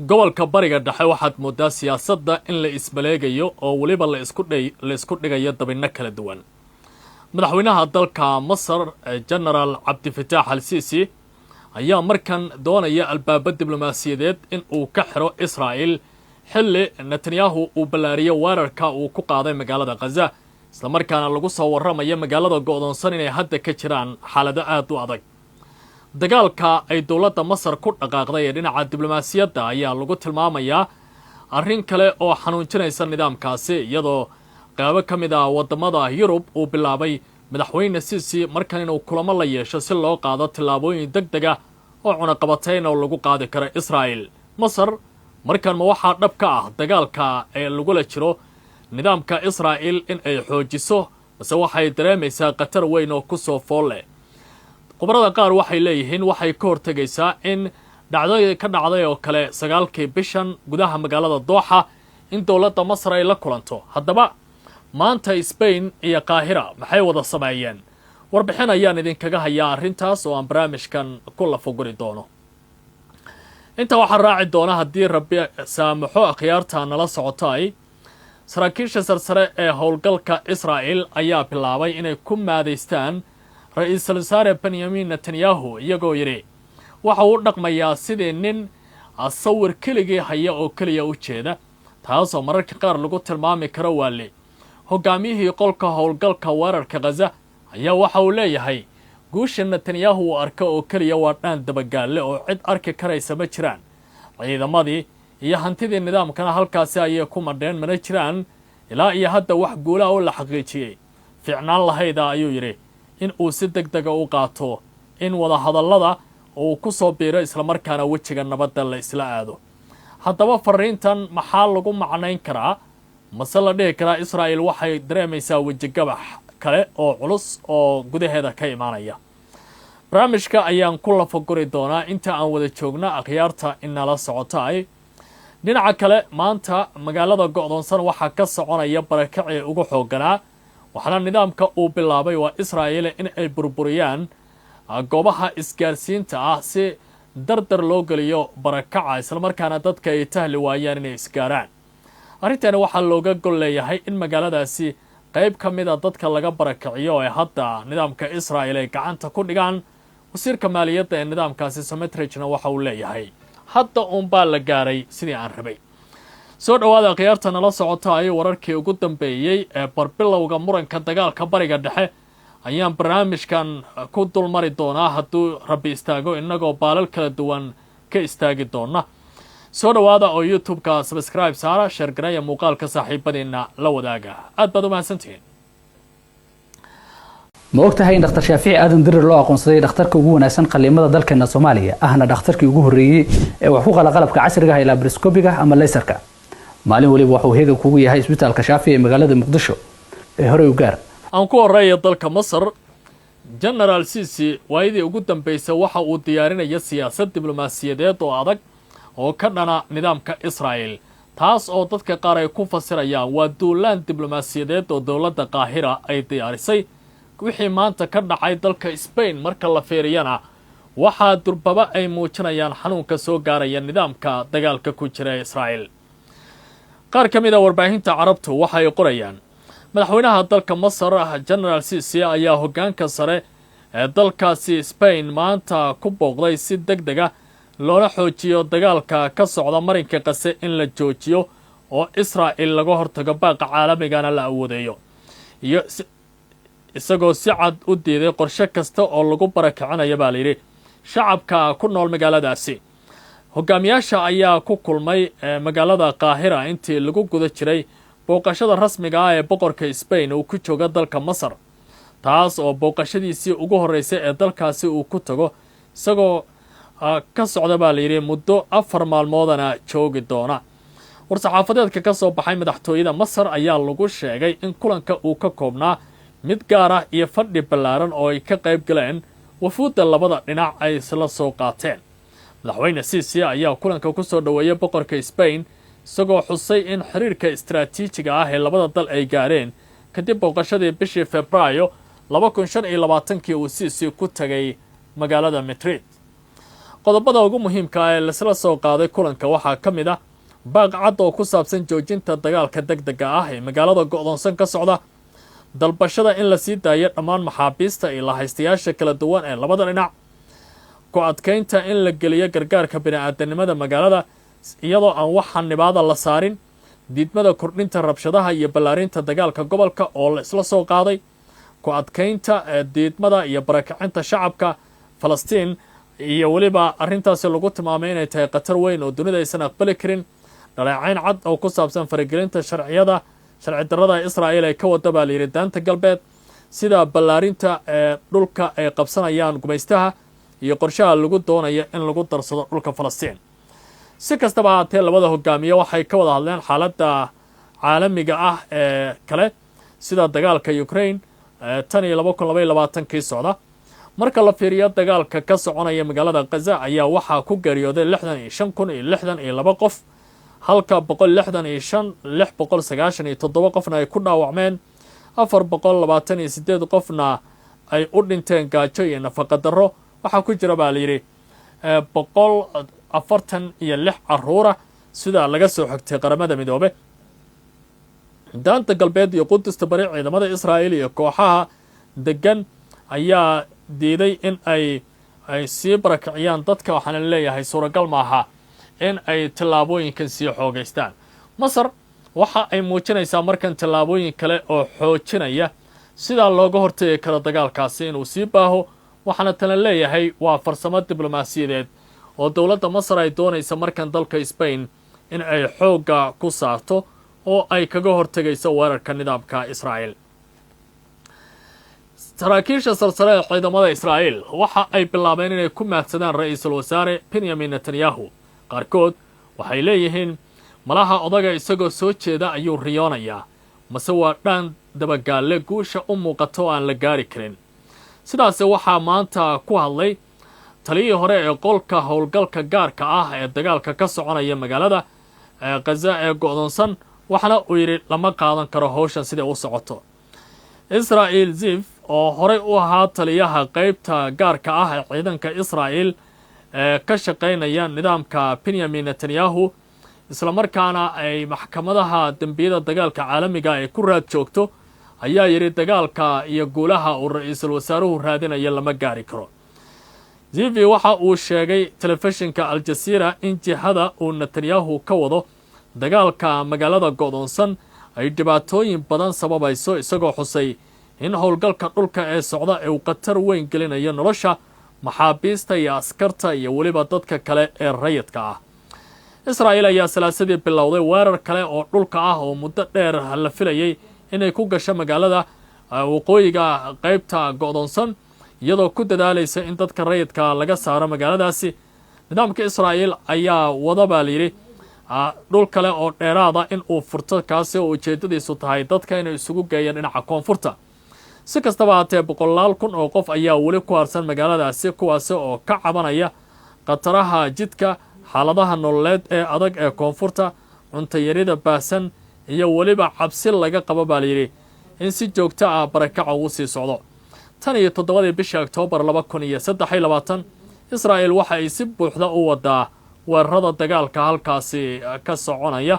gobolka bariga dhexe waxaad moodaa siyaasadda in la isbaleegayo oo weliba la isku dhigayo dabinno kala duwan. madaxweynaha dalka Masar General Cabdifataax al-Sisi ayaa markan doonaya albaaba diblomaasiyadeed in uu ka xiro Israa'iil xilli Netanyahu uu ballaariyo weerarka uu ku qaaday magaalada Gaza, isla markaana lagu soo warramayo magaalada go'doonsan inay hadda ka jiraan xaalado aad u adag. dagaalka ay dowladda Masar ku dhaqaaqday ee dhinaca diblomaasiyadda ayaa lagu tilmaamayaa arrin kale oo xanuunjinaysa nidaamkaasi, iyadoo qaybo ka mid ah wadamada Yurub uu bilaabay madaxweyne Sisi markan inuu kulamo la yeesho si loo qaado tillaabooyin degdeg ah oo cunaqabatayn oo lagu qaadi karo Israa'iil. Masar markan ma waxaa dhab ka ah dagaalka ee lagula jiro nidaamka Israa'iil in ay xoojiso, base waxay dareemaysaa khatar weyn oo ku soo fool leh. khubarada qaar waxay leeyihiin waxay ka hortagaysaa in dhacdooyin ka dhacday oo kale 9kii bishan gudaha magaalada Dooxa in dowladda Masar ay la kulanto. haddaba maanta Spain iyo Qaahira maxay wada sameeyeen? warbixin ayaan idinkaga hayaa arrintaas oo aan barnaamijkan ku lafaguri doono. inta waxaa raaci doona haddii Rabbi saamaxo akhyaarta nala socotay. saraakiisha sarsare ee howlgalka Israa'iil ayaa bilaabay inay ku maadeystaan ra'iisul wasaare Benjamin Netanyahu, iyagoo yiri waxa uu dhaqmayaa sidii nin sawir keligii haya oo keliya u jeeda, taasoo mararka qaar lagu tilmaami karo waali. hogaamiyihii qolka howlgalka weerarka Gaza ayaa waxa uu leeyahay guusha Netanyahu uu arka oo keliya waa dhaan dabagaalle oo cid arki karaysa ma jiraan. ciidamadii iyo hantidii nidaamkana halkaasi ayay ku madheen, mana jiraan ilaa iyo hadda wax guulaha oo la xaqiijiyey. fiicnaan lahayda ayuu yidhi in uu si degdega u qaato in wada hadallada uu ku soo biiro isla markaana wejiga nabadda la isla aado. haddaba fariintan maxaa lagu macnayn karaa? mase la dhihi karaa Israa'iil waxay dareemaysaa wejigabax kale oo culus oo gudaheeda ka imaanaya? barnaamijka ayaan ku lafaguri doonaa inta aan wada joogna akhyaarta inala socotay. dhinaca kale maanta magaalada go'doonsan waxaa ka soconaya barakacii ugu xoogganaa, waxaana nidaamka uu bilaabay waa Israa'iil in ay burburiyaan goobaha isgaarsiinta ah si dardar loo geliyo barakaca, isla markaana dadka ay tahli waayaan inay isgaaraan. arrintani waxaa looga gol leeyahay in magaaladaasi qayb ka mid a dadka laga barakaciyo ee hadda nidaamka Israa'iil ay gacanta ku dhigaan. wasiirka maaliyadda ee nidaamkaasi Smotrich-na waxa uu leeyahay hadda baa la gaaray sidii aan rabay. soo dhawaada akhyaarta nala socotay wararkii ugu dambeeyay ee barbilowga muranka dagaalka bariga dhexe ayaan barnaamijkan ku dulmari doonaa hadduu Rabbi istaago, inagoo baalal kala duwan ka istaagi doona. soo dhawaada oo YouTube-ka subscribe saara, share gareeya muuqaalka saaxiibadiina la wadaaga. aad baad u mahadsantihiin. ma ogtahay in dhakhtar Shaafici Aadan Dirir loo aqoonsaday dhakhtarka ugu wanaagsan qaliimada dalkeena Soomaaliya, ahna dhakhtarkii ugu horeeyay ee wax ku qala qalabka casriga ah ee laparoscopiga ama laserka. maalin waliba wuxuu heegan kugu yahay isbitaalka Shaafici ee magaalada Muqdisho ee hore u gaar. aan ku horeeyo dalka Masar. General Sisi waayadii ugu dambeysay waxa uu diyaarinaya siyaasad diblomaasiyadeed oo adag oo ka dhana nidaamka Israa'iil, taas oo dadka qaar ay ku fasirayaan waa duulaan diblomaasiyadeed oo dowladda Qaahira ay diyaarisay. wixii maanta ka dhacay dalka Spain marka la feeriyana waxaa durbaba ay muujinayaan xanuunka soo gaaraya nidaamka dagaalka ku jira Israa'iil. qaar ka mid ah warbaahinta carabtu waxay qorayaan madaxweynaha dalka Masar General Sisi ayaa hoggaanka sare ee dalkaasi Spain maanta ku booqday si degdeg ah loola xoojiyo dagaalka ka socda marinka Gaza in la joojiyo oo Israa'iil laga hortago baaqa caalamigana la awoodeeyo, iyo isagoo si cad u diiday qorshe kasta oo lagu barakacinayo baa la yidhi shacabka ku nool magaaladaasi. hogaamiyaasha ayaa ku kulmay magaalada Qaahira intii lagu guda jiray booqashada rasmiga ah ee boqorka Spain uu ku jooga dalka Masar, taas oo booqashadiisii ugu horeysay ee dalkaasi uu ku tago, isagoo ka socda baa la yidhi muddo 4 maalmoodana joogi doona. war-saxaafadeedka ka soo baxay madaxtooyada Masar ayaa lagu sheegay in kulanka uu ka koobnaa mid gaar ah iyo fadhi ballaaran oo ay ka qayb galeen wafuudda labada dhinac ay isla soo qaateen. madaxweyne Sisi ayaa kulanka ku soo dhaweeyay boqorka Spain, isagoo xusay in xiriirka istiraatiijiga ah ee labada dal ay gaareen kadib booqashadii bishii Febraayo 2025 uu Sisi ku tagay magaalada Madrid. qodobada ugu muhiimka ah ee lasla soo qaaday kulanka waxaa ka mid ah baaq cad oo ku saabsan joojinta dagaalka degdega ah ee magaalada go'doonsan ka socda, dalbashada in la sii daayo dhammaan maxaabiista iyo lahaystayaasha kala duwan ee labada dhinac, ku adkaynta in la geliyo gargaarka bini'aadanimada magaalada iyadoo aan wax xanibaada la saarin, diidmada kordhinta rabshadaha iyo ballaarinta dagaalka gobolka oo la isla soo qaaday, ku adkaynta diidmada iyo barakacinta shacabka Falastiin iyo weliba arrintaasi lagu tilmaamay inay tahay khatar weyn oo dunida aysan aqbali karin, dhaleecayn cad oo ku saabsan faragelinta sharci darrada Israa'iil ay ka wada baa layidhi daanta galbeed, sida ballaarinta dhulka ay qabsanayaan gumaystaha iyo qorshaha lagu doonayo in lagu darsado dhulka Falastiin. si kastaba haatee labada hogaamiye waxay ka wada hadleen xaaladda caalamiga ah ee kale sida dagaalka Ukraine tan iyo 2022 socda. marka la fiiriyo dagaalka ka soconaya magaalada Gaza ayaa waxaa ku geeriyooday 65,062 qof, halka 697 qofna ay ku dhaawacmeen, 428 qofna ay u dhinteen gaajo iyo nafaqa darro. waxaa ku jira baa layidhi 146 caruura sida laga soo xigtay qaramada midoobe. daanta galbeed iyo Qudusta bari ciidamada Israa'iil iyo kooxaha degan ayaa diiday in ay sii barakiciyaan dadka, waxaana leeyahay suuragal maaha in ay tallaabooyinkan sii xoogaystaan. Masar waxa ay muujinaysaa markan tallaabooyin kale oo xoojinaya sidaa looga hortagi karo dagaalkaasi inuu sii baaho, waxaana tala leeyahay waa farsamo diblomaasiyadeed oo dowladda Masar ay doonaysa markan dalka Spain in ay xoogga ku saarto oo ay kaga hortagayso weerarka nidaamka Israa'iil. saraakiisha sarsare ee ciidamada Israa'iil waxa ay bilaabeen inay ku maadsadaan ra'iisul wasaare Benjamin Netanyahu. qaarkood waxay leeyihiin malaha odaga isagoo soo jeeda ayuu riyoonayaa, mase waa dhaan dabagaalle guusha u muuqato aan la gaari karin. sidaas waxaa maanta ku hadlay taliyii hore ee qolka howlgalka gaarka ah ee dagaalka ka soconaya magaalada Gaza ee go'doonsan, waxaana uu yidhi lama qaadan karo howshan sida u socoto. Israa'iil Ziv oo horey u ahaa taliyaha qaybta gaarka ah ee ciidanka Israa'iil ka shaqaynaya nidaamka Benjamin Netanyahu, isla markaana ay maxkamadaha dambiyada dagaalka caalamiga ay ku raad joogto, ayaa yidhi dagaalka iyo guulaha uu ra'iisul wasaaruhu raadinaya lama gaari karo. Zivi waxa uu sheegay telefishinka Al Jazeera in jihada uu Netanyahu ka wado dagaalka magaalada go'doonsan ay dhibaatooyin badan sababayso, isagoo xusay in howlgalka dhulka ee socda uu khatar weyn gelinayo nolosha maxaabiista iyo askarta iyo weliba dadka kale ee rayidka ah. Israa'iil ayaa salaasadii bilowday weerar kale oo dhulka ah oo muddo dheer la filayay inay ku gasho magaalada waqooyiga qaybta go'doonsan, iyadoo ku dadaalaysa in dadka rayidka laga saaro magaaladaasi. nidaamka Israa'iil ayaa wada baa layidhi dhul kale oo dheeraada in uu furto, kaasi oo ujeedadiisu tahay dadka inay isugu geeyaan dhinaca koonfurta. si kastaba haatee 100,000 oo qof ayaa weli ku harsan magaaladaasi, kuwaasi oo ka cabanaya khataraha jidka, xaaladaha nololeed ee adag ee koonfurta, cunto yarida baahsan iyo weliba cabsi laga qabo baa layidhi in si joogto ah barakaca uu sii socdo. tan iyo 7 bishii Oktoobar 2023 Israa'iil waxa ay si buuxda u wadaa weerarada dagaalka halkaasi ka soconaya,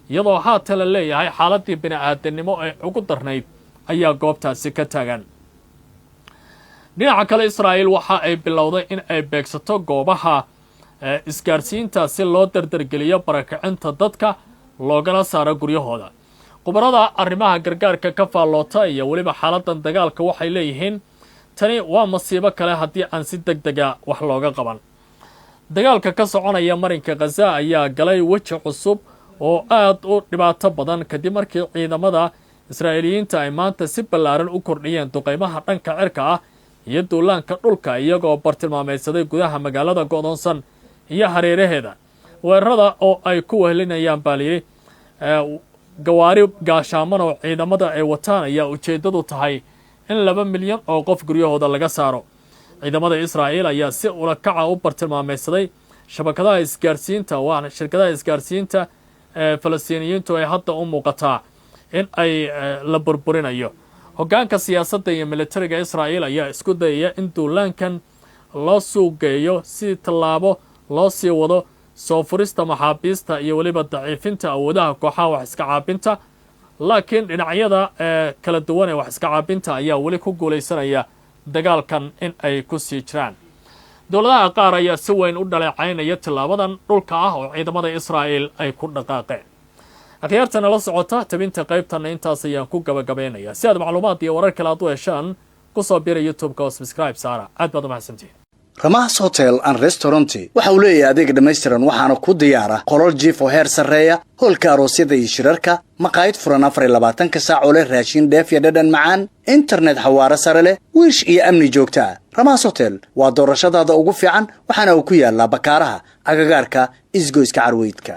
iyadoo haatan la leeyahay xaaladii bini'aadanimo ee ugu darnayd ayaa goobtaasi ka taagan. dhinaca kale Israa'iil waxa ay bilowday in ay beegsato goobaha isgaarsiinta si loo dardargeliyo barakacinta dadka loogana saaro guryahooda. khubarada arrimaha gargaarka ka faalloota iyo weliba xaaladan dagaalka waxay leeyihiin tani waa masiibo kale haddii aan si degdega wax looga qaban. dagaalka ka soconaya marinka Gaza ayaa galay weji cusub oo aad u dhibaato badan kadib markii ciidamada Israa'iiliyiinta ay maanta si ballaaran u kordhiyeen duqeymaha dhanka cirka ah iyo duulaanka dhulka, iyagoo bartilmaameedsaday gudaha magaalada go'doonsan iyo hareeraheeda. weerarada oo ay ku wehlinayaan baa layidhi gawaari gaashaaman oo ciidamada ay wataan ayaa ujeeddadu tahay in 2 milyan oo qof guryahooda laga saaro. ciidamada Israa'iil ayaa si ula kaca u bartilmaameedsaday shabakadaha isgaarsiinta, waana shirkadaha isgaarsiinta Falastiiniyiintu ay hadda u muuqataa in ay la burburinayo. hoggaanka siyaasadda iyo militariga Israa'iil ayaa isku dayaya in duulaankan loo suuqgeeyo si tallaabo loo sii wado soo furista maxaabiista iyo weliba daciifinta awoodaha kooxaha wax iska caabinta laakiin dhinacyada kala duwan ee wax iska caabinta ayaa weli ku guulaysanaya dagaalkan in ay ku sii jiraan dowladaha qaar ayaa si weyn u dhaleecaynaya tillaabadan dhulka ah oo ciidamada Israa'iil ay ku dhaqaaqeen akhyaartana la socota tabinta qaybtana intaas ayaan ku gabagabeynaya si aad macluumaad iyo warar kale aad u heshaan ku soo biira YouTube-ka subscribe saara aad baad u mahadsantihiin Ramas Hotel and Restaurant waxa uu leeyahay adeeg dhameystiran waxaana ku diyaara qolal jiif oo heer sareeya hoolka aroosyada iyo shirarka maqaayad furan 24 saac oo leh raashin dheef iyo dhadhan macaan internet xawaare sare leh wiish iyo amni joogto ah Ramas Hotel waa doorashadaada ugu fiican waxaana uu ku yaalaa Bakaaraha agagaarka isgoyska Carweydka